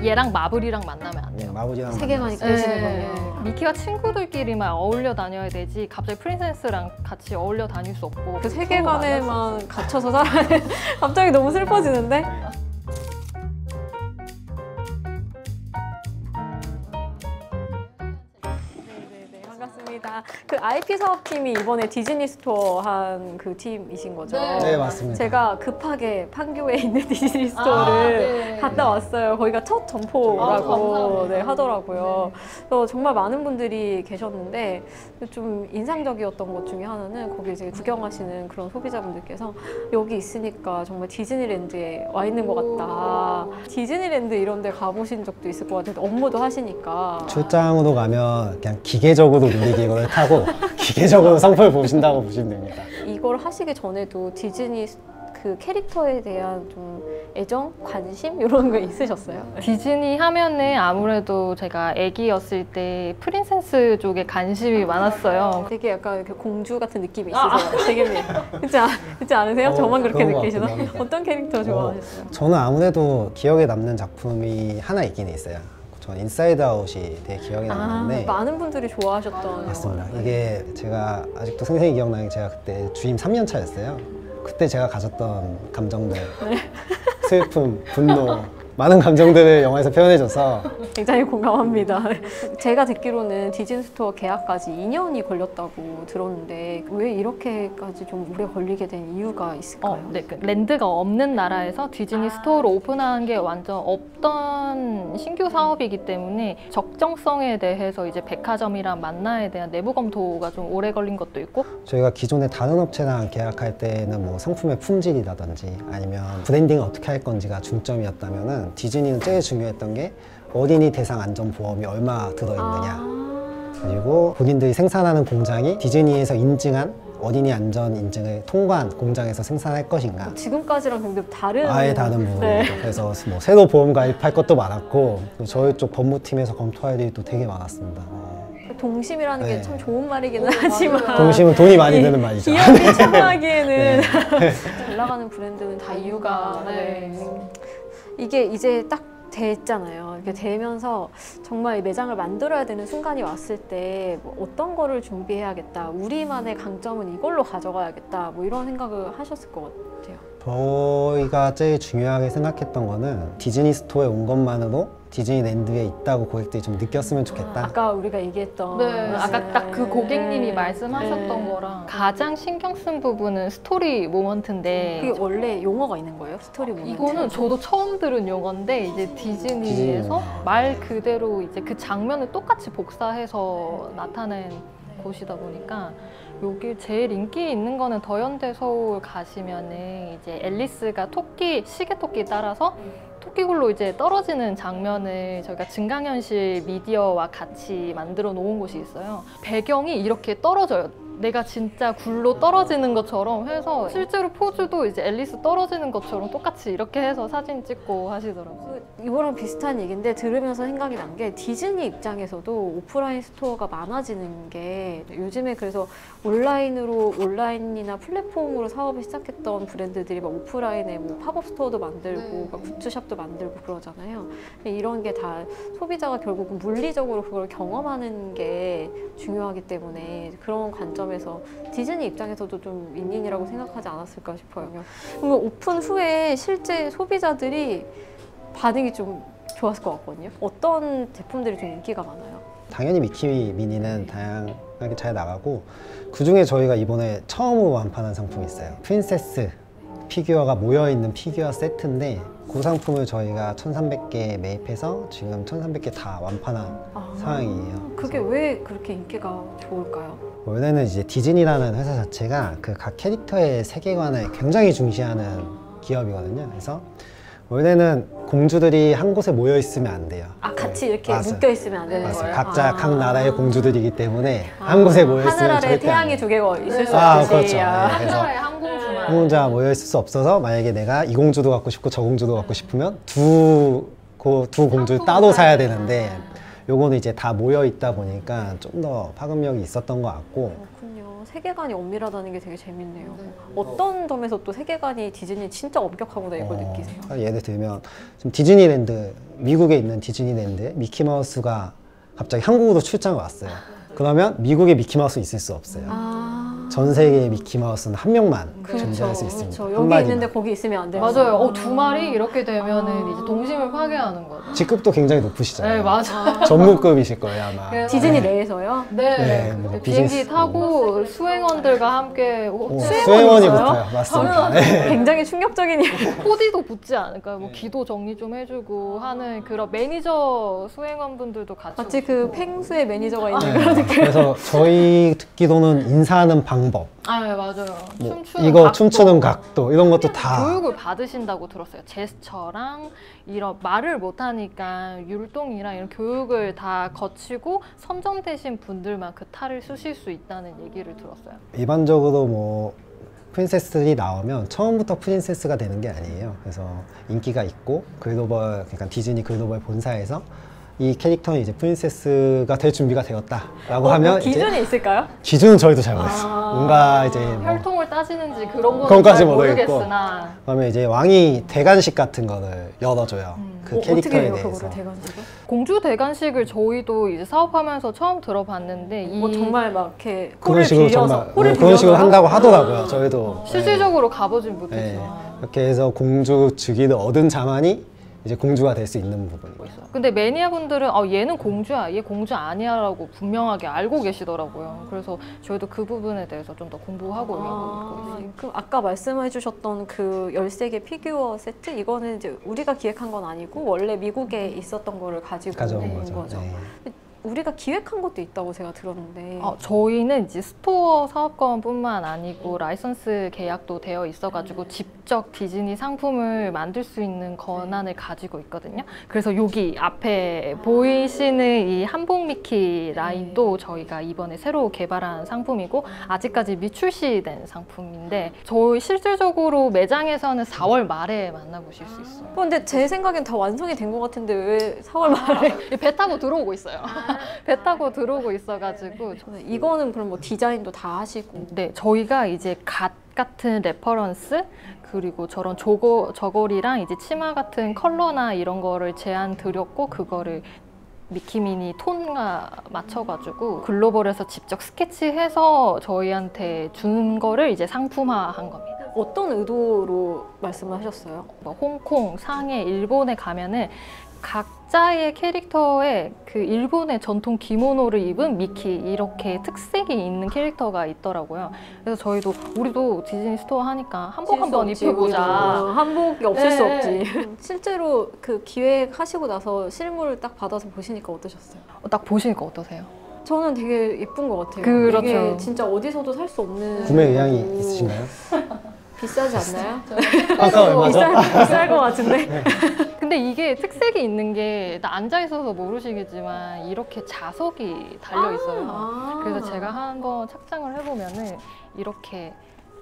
얘랑 마블이랑 만나면 안 돼요. 마블이랑 세계관이 깨지는군요. 미키가 친구들끼리만 어울려 다녀야 되지 갑자기 프린세스랑 같이 어울려 다닐 수 없고 그 세계관에만 갇혀서 살아야 돼. 갑자기 너무 슬퍼지는데? 반갑습니다. 그 IP 사업팀이 이번에 디즈니 스토어 한 그 팀이신 거죠? 네, 맞습니다. 제가 급하게 판교에 있는 디즈니 스토어를 갔다 왔어요. 거기가 첫 점포라고 네, 하더라고요. 그래서 정말 많은 분들이 계셨는데 좀 인상적이었던 것 중에 하나는 거기 이제 구경하시는 그런 소비자분들께서 여기 있으니까 정말 디즈니랜드에 와 있는 것 같다. 디즈니랜드 이런 데 가보신 적도 있을 것 같아요. 업무도 하시니까. 출장으로 가면 그냥 기계적으로 놀이기구를 타고 기계적으로 상품을 보신다고 보시면 됩니다. 이걸 하시기 전에도 디즈니 그 캐릭터에 대한 좀 애정, 관심 이런 거 있으셨어요? 디즈니 하면은 아무래도 제가 애기였을 때 프린세스 쪽에 관심이 많았어요. 되게 약간 이렇게 공주 같은 느낌이 있으세요. 되게 그렇지 않으세요? 저만 그렇게 느끼시나? 어떤 캐릭터 좋아하셨어요? 저는 아무래도 기억에 남는 작품이 하나 있긴 있어요. 저는 인사이드 아웃이 되게 기억에 남는데 많은 분들이 좋아하셨던 맞습니다. 이게 제가 아직도 생생히 기억나는 게 제가 그때 주임 3년 차였어요. 그때 제가 가졌던 감정들 슬픔, 분노 많은 감정들을 영화에서 표현해줘서 굉장히 공감합니다. 제가 듣기로는 디즈니 스토어 계약까지 2년이 걸렸다고 들었는데 왜 이렇게까지 좀 오래 걸리게 된 이유가 있을까요? 네, 그 랜드가 없는 나라에서 디즈니 스토어를 오픈한 게 완전 없던 신규 사업이기 때문에 적정성에 대해서 이제 백화점이랑 만나에 대한 내부 검토가 좀 오래 걸린 것도 있고 저희가 기존에 다른 업체랑 계약할 때는 뭐 상품의 품질이라든지 아니면 브랜딩을 어떻게 할 건지가 중점이었다면은 디즈니는 제일 중요했던 게 어린이 대상 안전보험이 얼마 들어있느냐 그리고 본인들이 생산하는 공장이 디즈니에서 인증한 어린이 안전 인증을 통과한 공장에서 생산할 것인가 지금까지랑 굉장히 다른 아예 다른 부분이죠. 그래서 뭐 새로 보험 가입할 것도 많았고 저희 쪽 법무팀에서 검토할 일도 되게 많았습니다. 동심이라는 게 참 좋은 말이기는 하지만 동심은 돈이 많이 드는 말이죠. 기업이 추구하기에는 잘 나가는 브랜드는 다 이유가 이게 이제 딱 됐잖아요. 이렇게 되면서 정말 매장을 만들어야 되는 순간이 왔을 때 뭐 어떤 거를 준비해야겠다. 우리만의 강점은 이걸로 가져가야겠다. 뭐 이런 생각을 하셨을 것 같아요. 저희가 제일 중요하게 생각했던 거는 디즈니 스토어에 온 것만으로 디즈니랜드에 있다고 고객들이 좀 느꼈으면 좋겠다. 아까 우리가 얘기했던 아까 딱 그 고객님이 말씀하셨던 거랑 가장 신경 쓴 부분은 스토리 모먼트인데 그게 원래 용어가 있는 거예요? 스토리 모먼트? 이거는 저도 처음 들은 용어인데 이제 디즈니에서 말 그대로 이제 그 장면을 똑같이 복사해서 나타낸 곳이다 보니까 여기 제일 인기 있는 거는 더현대 서울 가시면은 이제 앨리스가 시계 토끼 따라서 토끼굴로 이제 떨어지는 장면을 저희가 증강현실 미디어와 같이 만들어 놓은 곳이 있어요. 배경이 이렇게 떨어져요. 내가 진짜 굴로 떨어지는 것처럼 해서 실제로 포즈도 이제 앨리스 떨어지는 것처럼 똑같이 이렇게 해서 사진 찍고 하시더라고요. 이거랑 비슷한 얘기인데 들으면서 생각이 난 게 디즈니 입장에서도 오프라인 스토어가 많아지는 게 요즘에 그래서 온라인이나 플랫폼으로 사업을 시작했던 브랜드들이 막 오프라인에 뭐 팝업 스토어도 만들고 막 굿즈샵도 만들고 그러잖아요. 이런 게 다 소비자가 결국은 물리적으로 그걸 경험하는 게 중요하기 때문에 그런 관점에서 디즈니 입장에서도 좀 윈윈이라고 생각하지 않았을까 싶어요. 그러면 오픈 후에 실제 소비자들이 반응이 좀 좋았을 것 같거든요. 어떤 제품들이 좀 인기가 많아요? 당연히 미키 미니는 다양하게 잘 나가고 그중에 저희가 이번에 처음으로 완판한 상품이 있어요. 프린세스 피규어가 모여있는 피규어 세트인데 그 상품을 저희가 1,300개 매입해서 지금 1,300개 다 완판한 상황이에요. 그게 왜 그렇게 인기가 좋을까요? 원래는 이제 디즈니라는 회사 자체가 그 각 캐릭터의 세계관을 굉장히 중시하는 기업이거든요. 그래서 원래는 공주들이 한 곳에 모여 있으면 안 돼요. 같이 이렇게 묶여 있으면 안 되는 거예요? 각자 각 나라의 공주들이기 때문에 한 곳에 모여 있으면 하늘 아래 절대 태양이 두 개가 있을 수 없듯이. 그렇죠. 그래서 한 공주만 혼자 모여 있을 수 없어서 만약에 내가 이 공주도 갖고 싶고 저 공주도 갖고 싶으면 두 공주를 따로 사야 되는데 요거는 이제 다 모여 있다 보니까 좀 더 파급력이 있었던 것 같고. 그렇군요. 세계관이 엄밀하다는 게 되게 재밌네요. 어떤 점에서 또 세계관이 디즈니 진짜 엄격하구나 이걸 느끼세요? 예를 들면 지금 디즈니랜드, 미국에 있는 디즈니랜드에 미키마우스가 갑자기 한국으로 출장을 왔어요. 그러면 미국에 미키마우스 있을 수 없어요. 전 세계의 미키마우스는 한 명만 존재할 수 있습니다. 그렇죠. 여기 있는데 거기 있으면 안 돼요. 맞아요. 두 마리 이렇게 되면은 이제 동심을 파괴하는 거죠. 직급도 굉장히 높으시잖아요. 네, 맞아. 전문급이실 거예요, 아마. 그래서- 디즈니 내에서요? 네, 뭐 비행기 비즈니스. 타고 수행원들과 함께 수행원이 붙어요. 맞습니다. 네. 굉장히 충격적인 일. 코디도 붙지 않을까요? 뭐 기도 정리 좀 해주고 하는 그런 매니저 수행원분들도 같이 마치 그 오시고. 펭수의 매니저가 있는 네. 그런 느낌. 그래서 저희 듣기로는 인사하는 방법, 아, 네, 맞아요. 뭐 춤추는 이거 각도. 춤추는 각도 이런 것도 다 교육을 받으신다고 들었어요. 제스처랑 이런 말을 못하니까 율동이랑 이런 교육을 다 거치고 선정되신 분들만 그 탈을 쓰실 수 있다는 얘기를 들었어요. 일반적으로 뭐 프린세스들이 나오면 처음부터 프린세스가 되는 게 아니에요. 그래서 인기가 있고 글로벌, 그러니까 디즈니 글로벌 본사에서 이 캐릭터는 이제 프린세스가 될 준비가 되었다라고 하면 기준이 이제 있을까요? 기준은 저희도 잘 모르겠어요. 뭔가 이제 뭐 혈통을 따지는지 그런 거는 그건까지 잘 모르겠고. 모르겠으나 그러면 이제 왕이 대관식 같은 거를 열어줘요. 그 어떻게 캐릭터에 해요, 대해서. 그거를 대관식을? 공주 대관식을 저희도 이제 사업하면서 처음 들어봤는데 뭐 정말 막 이렇게 그런 홀을 식으로 빌려서 정말 홀을 그런 식으로 빌려서요? 한다고 하더라고요. 저희도 실질적으로 가보진 네. 못했지만 이렇게 해서 공주 즉위를 얻은 자만이 이제 공주가 될 수 있는 부분이고요. 근데 매니아분들은 얘는 공주야, 얘 공주 아니야라고 분명하게 알고 계시더라고요. 그래서 저희도 그 부분에 대해서 좀 더 공부하고 있고 있어요. 그럼 아까 말씀해 주셨던 그 13개 피규어 세트 이거는 이제 우리가 기획한 건 아니고 원래 미국에 있었던 거를 가지고 가져온 온 거죠. 거죠. 네. 우리가 기획한 것도 있다고 제가 들었는데 저희는 이제 스토어 사업권뿐만 아니고 라이선스 계약도 되어 있어가지고 직접 디즈니 상품을 만들 수 있는 권한을 가지고 있거든요. 그래서 여기 앞에 보이시는 이 한복 미키 라인도 저희가 이번에 새로 개발한 상품이고 아직까지 미출시된 상품인데 저희 실질적으로 매장에서는 4월 말에 만나보실 수 있어요. 근데 제 생각엔 다 완성이 된 것 같은데 왜 4월 말에 배 타고 들어오고 있어요. 배 타고 들어오고 있어가지고 이거는 그럼 뭐 디자인도 다 하시고 네, 저희가 이제 갓 같은 레퍼런스 그리고 저런 저고리랑 이제 치마 같은 컬러나 이런 거를 제안 드렸고 그거를 미키미니 톤과 맞춰가지고 글로벌에서 직접 스케치해서 저희한테 준 거를 이제 상품화한 겁니다. 어떤 의도로 말씀을 하셨어요? 뭐 홍콩, 상해, 일본에 가면은 각자의 캐릭터에 그 일본의 전통 기모노를 입은 미키 이렇게 특색이 있는 캐릭터가 있더라고요. 그래서 우리도 디즈니 스토어 하니까 한복 한번 입혀보자. 한복이 없을 수 네. 없지. 실제로 그 기획하시고 나서 실물을 딱 받아서 보시니까 어떠셨어요? 딱 보시니까 어떠세요? 저는 되게 예쁜 것 같아요. 그렇죠. 이게 진짜 어디서도 살 수 없는 구매 의향이 거고. 있으신가요? 비싸지 않나요? 아까 얼마죠? 비쌀 것 같은데. 근데 이게 특색이 있는 게 앉아 있어서 모르시겠지만 이렇게 자석이 달려 있어요. 그래서 제가 한번 착장을 해보면은 이렇게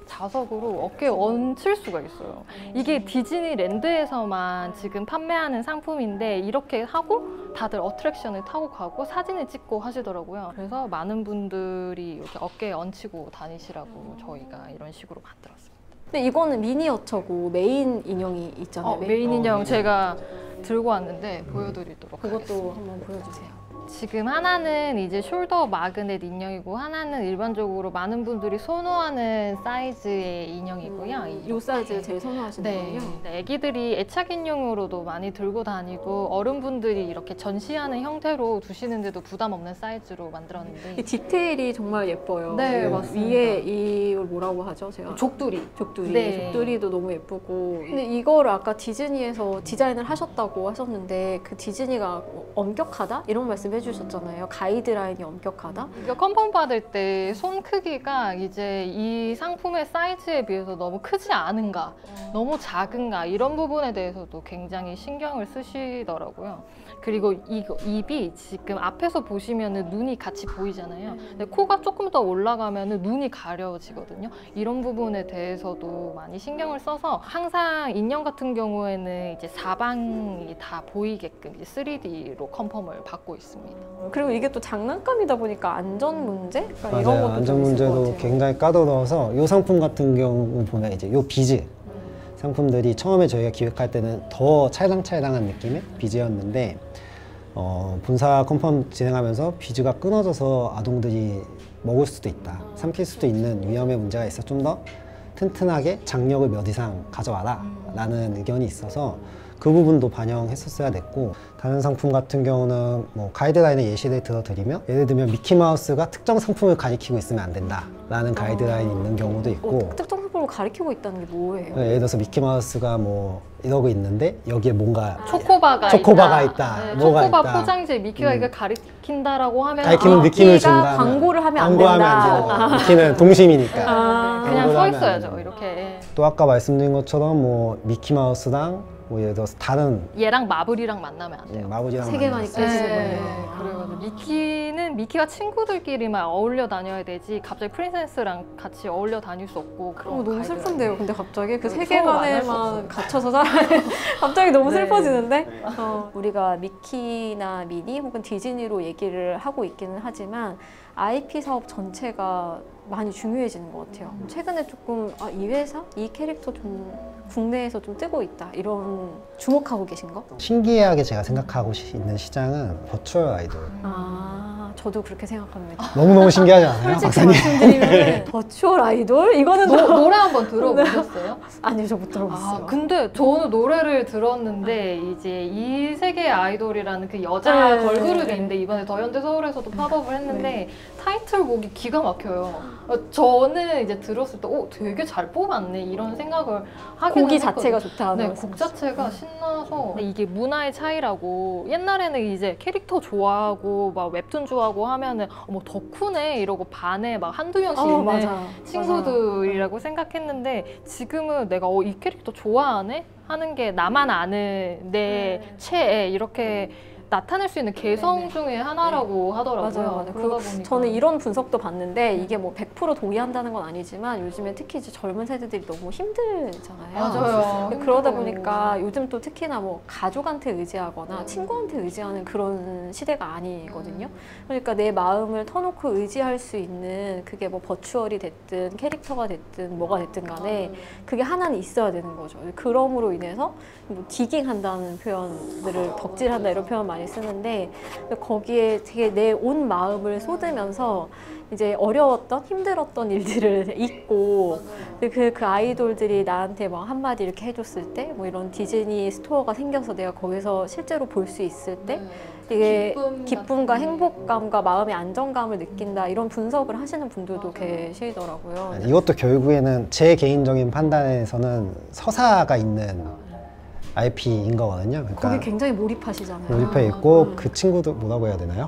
자석으로 어깨에 얹힐 수가 있어요. 이게 디즈니랜드에서만 지금 판매하는 상품인데 이렇게 하고 다들 어트랙션을 타고 가고 사진을 찍고 하시더라고요. 그래서 많은 분들이 이렇게 어깨에 얹히고 다니시라고 저희가 이런 식으로 만들었습니다. 근데 이거는 미니어처고 메인 인형이 있잖아요. 메인 인형 제가 들고 왔는데 보여드리도록 그것도 하겠습니다. 한번 보여주세요. 지금 하나는 이제 숄더 마그넷 인형이고 하나는 일반적으로 많은 분들이 선호하는 사이즈의 인형이고요. 이 사이즈를 제일 선호하시는 네, 거예요? 네, 애기들이 애착 인형으로도 많이 들고 다니고 어른분들이 이렇게 전시하는 형태로 두시는데도 부담 없는 사이즈로 만들었는데 이 디테일이 정말 예뻐요. 네, 그 맞습니다. 위에 이걸 뭐라고 하죠? 제가 족두리. 족두리. 네. 족두리도 너무 예쁘고. 근데 이거를 아까 디즈니에서 디자인을 하셨다고 하셨는데 그 디즈니가 엄격하다? 이런 말씀 해주셨잖아요. 가이드라인이 엄격하다? 이거 컨펌 받을 때 손 크기가 이제 이 상품의 사이즈에 비해서 너무 크지 않은가, 너무 작은가 이런 부분에 대해서도 굉장히 신경을 쓰시더라고요. 그리고 이거 입이 지금 앞에서 보시면은 눈이 같이 보이잖아요. 근데 코가 조금 더 올라가면은 눈이 가려지거든요. 이런 부분에 대해서도 많이 신경을 써서 항상 인형 같은 경우에는 이제 사방이 다 보이게끔 3D로 컨펌을 받고 있습니다. 같습니다. 그리고 이게 또 장난감이다 보니까 안전 문제? 그러니까 이런 맞아요. 것도 안전 좀 있을 것 문제도 같아요. 굉장히 까다로워서 이 상품 같은 경우 보면 이제 이 비즈 상품들이 처음에 저희가 기획할 때는 더 찰랑찰랑한 느낌의 비즈였는데 본사 컨펌 진행하면서 비즈가 끊어져서 아동들이 먹을 수도 있다, 삼킬 수도 있는 위험의 문제가 있어 좀 더 튼튼하게 장력을 몇 이상 가져와라 라는 의견이 있어서 그 부분도 반영했었어야 됐고, 다른 상품 같은 경우는 뭐 가이드라인의 예시를 들어드리면 예를 들면 미키마우스가 특정 상품을 가리키고 있으면 안 된다 라는 가이드라인이 있는 경우도 있고, 특정 상품을 가리키고 있다는 게 뭐예요? 예를 들어서 미키마우스가 뭐 이러고 있는데 여기에 뭔가 초코바가 있다. 네, 뭐가 초코바 있다. 포장지에 미키가 이거 가리킨다라고 하면 가리키는 느낌을 미키가 준다. 광고를 하면 안 광고하면 된다. 안 되는 거. 미키는 동심이니까. 그냥 서 광고를 하면 안 있어야죠. 되는 이렇게 또 아까 말씀드린 것처럼 뭐 미키마우스랑 뭐 예를 들어서 다른 얘랑 마블이랑 만나면 안 돼요. 마블이랑 세계관이 만났어요. 깨지는 네, 거예요. 그리고 미키가 친구들끼리만 어울려 다녀야 되지 갑자기 프린세스랑 같이 어울려 다닐 수 없고 그런 너무 가이드라인. 슬픈데요. 근데 갑자기 그 서로 만날 수 세계관에만 없어요. 갇혀서 살아야 갑자기 너무 네. 슬퍼지는데 우리가 미키나 미니 혹은 디즈니로 얘기를 하고 있기는 하지만 IP 사업 전체가 많이 중요해지는 것 같아요. 최근에 조금 이 회사, 이 캐릭터 좀 국내에서 좀 뜨고 있다 이런 주목하고 계신 거? 신기하게 제가 생각하고 있는 시장은 버추얼 아이돌. 저도 그렇게 생각합니다. 너무너무 신기하지 않아요? 솔직히 박사님? 말씀드리면 버추얼 아이돌? 이거는 노래 한번 들어보셨어요? 아니요, 저 못 들어봤어요. 근데 저는 노래를 들었는데 이제 이 세계 아이돌이라는 그 여자 네. 걸그룹이 있는데 이번에 더현대 서울에서도 팝업을 했는데 타이틀곡이 기가 막혀요. 저는 이제 들었을 때 되게 잘 뽑았네 이런 생각을 하긴 곡이 했거든요. 자체가 좋다. 네, 곡 자체가 신나서 이게 문화의 차이라고 옛날에는 이제 캐릭터 좋아하고 막 웹툰 좋아하고 하면은 어머 덕후네 이러고 반에 막 한두 명씩 있는 맞아. 친구들이라고 생각했는데 지금은 내가 이 캐릭터 좋아하네? 하는 게 나만 아는 내 최애 이렇게 나타낼 수 있는 개성 중에 하나라고 하더라고요. 맞아요. 그러다 보니까 저는 이런 분석도 봤는데 이게 뭐 100% 동의한다는 건 아니지만 요즘에 특히 이제 젊은 세대들이 너무 힘들잖아요. 맞아요. 그러다 힘들어요. 보니까 요즘 또 특히나 뭐 가족한테 의지하거나 친구한테 의지하는 그런 시대가 아니거든요. 그러니까 내 마음을 터놓고 의지할 수 있는 그게 뭐 버추얼이 됐든 캐릭터가 됐든 뭐가 됐든 간에 그게 하나는 있어야 되는 거죠. 그럼으로 인해서 뭐 디깅한다는 표현들을 덕질한다 이런 표현 많이 쓰는데 거기에 되게 내 온 마음을 쏟으면서 이제 어려웠던 힘들었던 일들을 잊고 그 아이돌들이 나한테 막 한마디 이렇게 해줬을 때 뭐 이런 디즈니 스토어가 생겨서 내가 거기서 실제로 볼 수 있을 때 이게 기쁨과 행복감과 마음의 안정감을 느낀다 이런 분석을 하시는 분들도 계시더라고요. 이것도 결국에는 제 개인적인 판단에서는 서사가 있는 IP인 거거든요. 그러니까 거기 굉장히 몰입하시잖아요. 몰입해 있고 그 친구들 뭐라고 해야 되나요?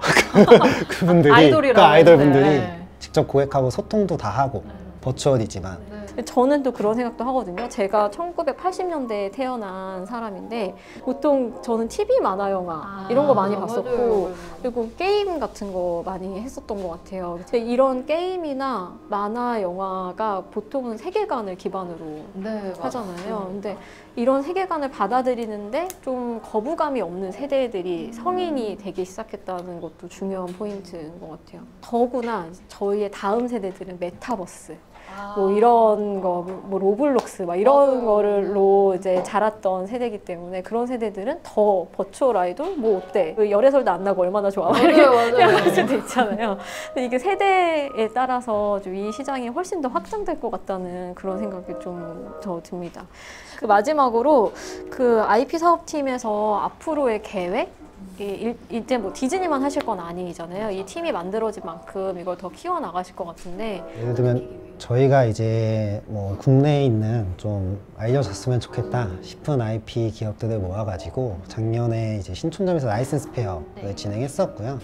그분들이 아이돌이라고 그 아이돌 분들이 네. 직접 고객하고 소통도 다 하고 버추얼이지만 저는 또 그런 생각도 하거든요. 제가 1980년대에 태어난 사람인데 보통 저는 TV 만화 영화 이런 거 많이 봤었고 맞아요. 그리고 게임 같은 거 많이 했었던 것 같아요. 이런 게임이나 만화 영화가 보통은 세계관을 기반으로 네, 하잖아요. 근데 이런 세계관을 받아들이는데 좀 거부감이 없는 세대들이 성인이 되기 시작했다는 것도 중요한 포인트인 것 같아요. 더구나 저희의 다음 세대들은 메타버스 뭐 이런 거, 뭐 로블록스 막 이런 거를로 이제 자랐던 세대이기 때문에 그런 세대들은 더 버추얼 아이돌 뭐 어때? 그 열애설도 안 나고 얼마나 좋아? 이렇게 생각할 수도 있잖아요. 근데 이게 세대에 따라서 좀 이 시장이 훨씬 더 확장될 것 같다는 그런 생각이 좀 더 듭니다. 그 마지막으로 그 IP 사업팀에서 앞으로의 계획? 이제 뭐 디즈니만 하실 건 아니잖아요. 이 팀이 만들어진 만큼 이걸 더 키워나가실 것 같은데 예를 들면 저희가 이제 뭐 국내에 있는 좀 알려졌으면 좋겠다 싶은 IP 기업들을 모아가지고 작년에 이제 신촌점에서 라이센스 페어를 진행했었고요.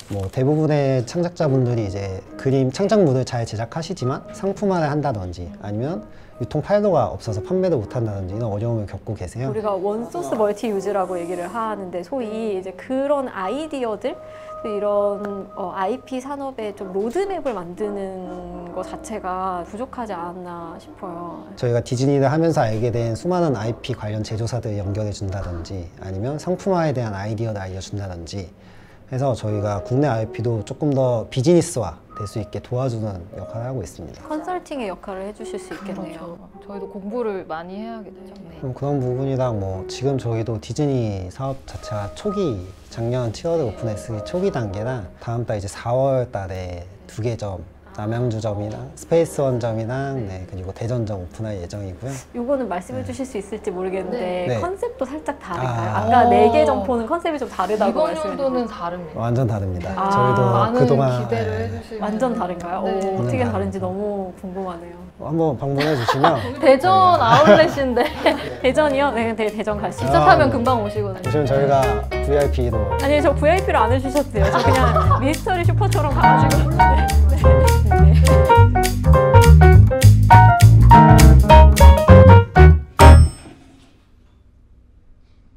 뭐 대부분의 창작자분들이 이제 그림 창작물을 잘 제작하시지만 상품화를 한다든지 아니면 유통 파일로가 없어서 판매를 못한다든지 이런 어려움을 겪고 계세요. 우리가 원소스 멀티 유즈라고 얘기를 하는데 소위 이제 그런 아이디어들 이런 IP 산업의 좀 로드맵을 만드는 것 자체가 부족하지 않았나 싶어요. 저희가 디즈니를 하면서 알게 된 수많은 IP 관련 제조사들 연결해 준다든지 아니면 상품화에 대한 아이디어를 알려준다든지 해서 저희가 국내 IP도 조금 더 비즈니스화 될 수 있게 도와주는 역할을 하고 있습니다. 컨설팅의 역할을 해주실 수 있겠네요. 그렇죠. 저희도 공부를 많이 해야겠죠. 네. 그런 부분이랑 뭐 지금 저희도 디즈니 사업 자체가 초기 작년 7월에 오픈했으니 초기 단계라 다음 달 이제 4월 달에 2개점 남양주점이랑 스페이스 원점이랑 네, 그리고 대전점 오픈할 예정이고요. 요거는 말씀해 주실 수 있을지 모르겠는데 네. 컨셉도 살짝 다른가요? 아. 아까 4개 점포는 컨셉이 좀 다르다고 이번 말씀해 연도는 주셨는데 다릅니다. 완전 다릅니다. 아, 저희도 많은 그동안 기대를 네, 해주시면 완전 다른가요? 네. 오, 어떻게 완전 다른지 너무 궁금하네요. 한번 방문해 주시면 대전 아울렛인데 대전이요? 네, 대전 가시죠. 기차 타면 금방 오시거든요. 보시면 저희가 VIP로 아니, 저 VIP로 안 해주셨대요. 저 그냥 미스터리 슈퍼처럼 가가지고. 네.